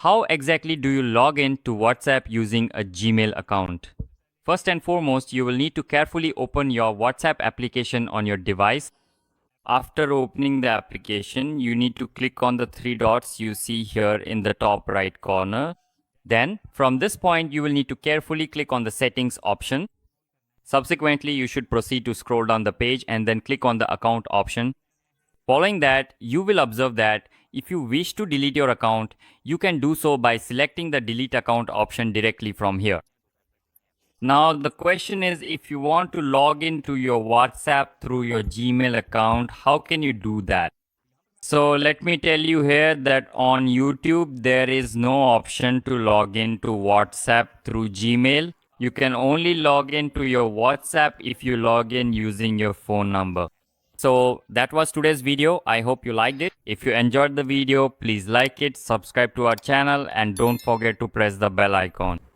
How exactly do you log in to WhatsApp using a Gmail account? First and foremost, you will need to carefully open your WhatsApp application on your device. After opening the application, you need to click on the three dots you see here in the top right corner. Then, from this point, you will need to carefully click on the settings option. Subsequently, you should proceed to scroll down the page and then click on the account option. Following that, you will observe that if you wish to delete your account, you can do so by selecting the delete account option directly from here. Now the question is, if you want to log into your WhatsApp through your Gmail account, how can you do that? So let me tell you here that on YouTube, there is no option to log into WhatsApp through Gmail. You can only log into your WhatsApp if you log in using your phone number. So that was today's video. I hope you liked it. If you enjoyed the video, please like it, subscribe to our channel, and don't forget to press the bell icon.